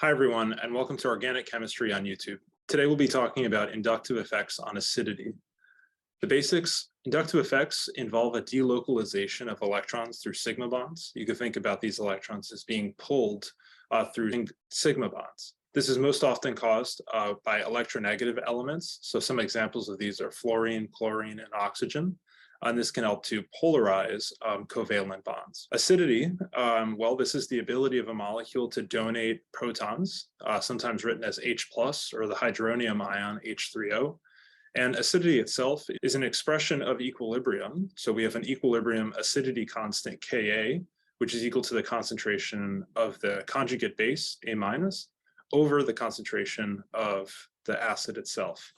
Hi, everyone, and welcome to Organic Chemistry on YouTube. Today, we'll be talking about inductive effects on acidity. The basics: inductive effects involve a delocalization of electrons through sigma bonds. You can think about these electrons as being pulled through sigma bonds. This is most often caused by electronegative elements. So some examples of these are fluorine, chlorine, and oxygen. And this can help to polarize covalent bonds. Acidity, well, this is the ability of a molecule to donate protons, sometimes written as H+, or the hydronium ion H3O. And acidity itself is an expression of equilibrium. So we have an equilibrium acidity constant Ka, which is equal to the concentration of the conjugate base, A-, over the concentration of the acid itself,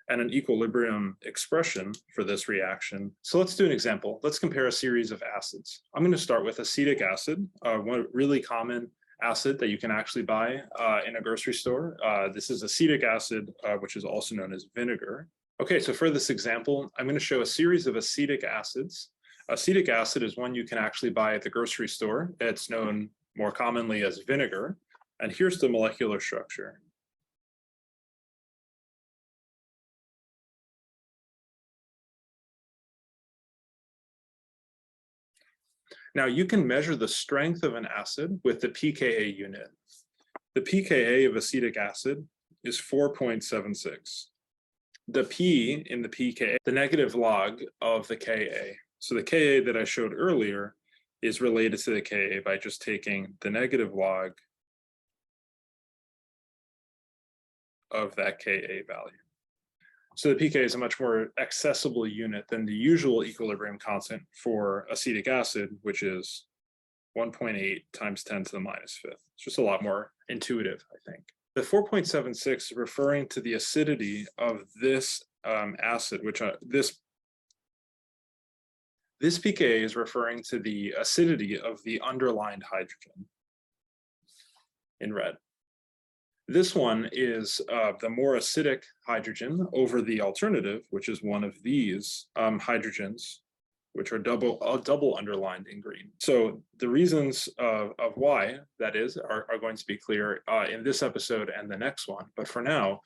and an equilibrium expression for this reaction. So let's do an example. Let's compare a series of acids. I'm going to start with acetic acid, one really common acid that you can actually buy in a grocery store. This is acetic acid, which is also known as vinegar. Okay, so for this example, I'm going to show a series of acetic acids. Acetic acid is one you can actually buy at the grocery store. It's known more commonly as vinegar. And here's the molecular structure. Now you can measure the strength of an acid with the pKa unit. The pKa of acetic acid is 4.76. The P in the pKa, the negative log of the Ka. So the Ka that I showed earlier is related to the Ka by just taking the negative log of that Ka value. So the pK is a much more accessible unit than the usual equilibrium constant for acetic acid, which is 1.8 times 10 to the minus fifth. It's just a lot more intuitive, I think. The 4.76 is referring to the acidity of this acid, which this pKa is referring to the acidity of the underlined hydrogen in red. This one is the more acidic hydrogen over the alternative, which is one of these hydrogens, which are double underlined in green. So the reasons of why that is are going to be clear in this episode and the next one. But for now,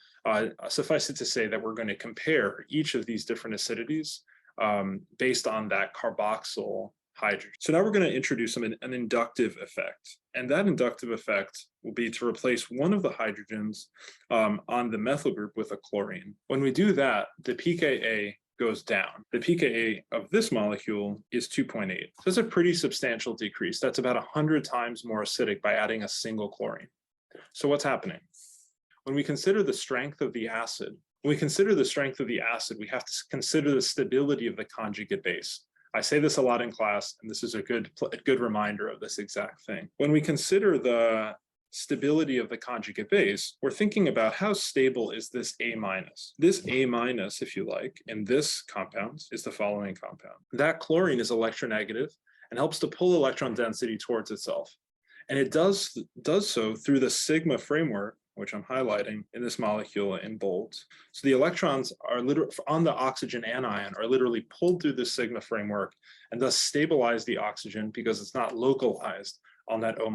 suffice it to say that we're going to compare each of these different acidities based on that carboxyl hydrogen. So now we're going to introduce an inductive effect. And that inductive effect will be to replace one of the hydrogens on the methyl group with a chlorine. When we do that, the pKa goes down. The pKa of this molecule is 2.8. That's a pretty substantial decrease. That's about 100 times more acidic by adding a single chlorine. So what's happening? When we consider the strength of the acid, we have to consider the stability of the conjugate base. I say this a lot in class, and this is a good reminder of this exact thing. When we consider the stability of the conjugate base, we're thinking about how stable is this A-. This A-, if you like, in this compound is the following compound. That chlorine is electronegative and helps to pull electron density towards itself. And it does so through the sigma framework, which I'm highlighting in this molecule in bold. So the electrons are on the oxygen anion are literally pulled through the sigma framework and thus stabilize the oxygen because it's not localized on that O-.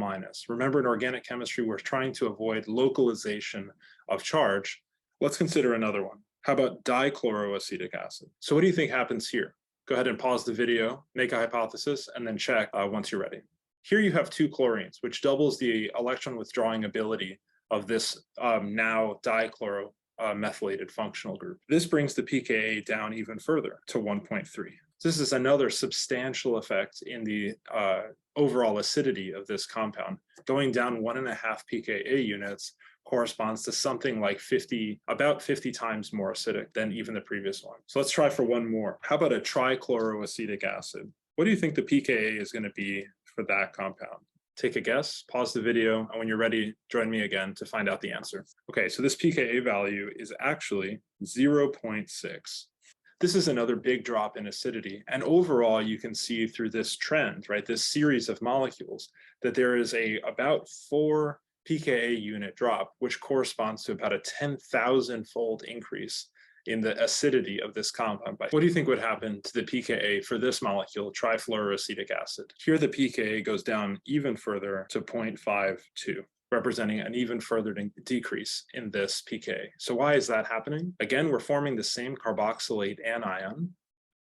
Remember, in organic chemistry, we're trying to avoid localization of charge. Let's consider another one. How about dichloroacetic acid? So what do you think happens here? Go ahead and pause the video, make a hypothesis, and then check once you're ready. Here you have two chlorines, which doubles the electron withdrawing ability of this now dichloromethylated functional group. This brings the pKa down even further to 1.3. This is another substantial effect in the overall acidity of this compound. Going down 1.5 pKa units corresponds to something like about 50 times more acidic than even the previous one. So let's try for one more. How about a trichloroacetic acid? What do you think the pKa is going to be for that compound? Take a guess, pause the video, and when you're ready, join me again to find out the answer. Okay, so this pKa value is actually 0.6. This is another big drop in acidity. And overall, you can see through this trend, right, this series of molecules, that there is about 4 pKa unit drop, which corresponds to about a 10,000-fold increase in the acidity of this compound. What do you think would happen to the pKa for this molecule, trifluoroacetic acid? Here the pKa goes down even further to 0.52. representing an even further decrease in this pK. So why is that happening? Again, we're forming the same carboxylate anion,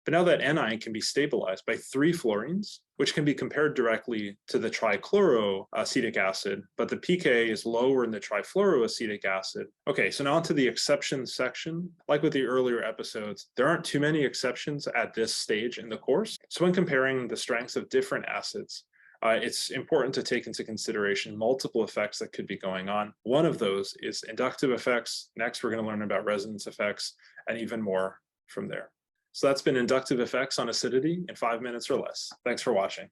but now that anion can be stabilized by 3 fluorines, which can be compared directly to the trichloroacetic acid, but the pK is lower in the trifluoroacetic acid. Okay, so now onto the exceptions section. Like with the earlier episodes, there aren't too many exceptions at this stage in the course. So when comparing the strengths of different acids, it's important to take into consideration multiple effects that could be going on. One of those is inductive effects. Next, we're going to learn about resonance effects and even more from there. So that's been inductive effects on acidity in 5 minutes or less. Thanks for watching.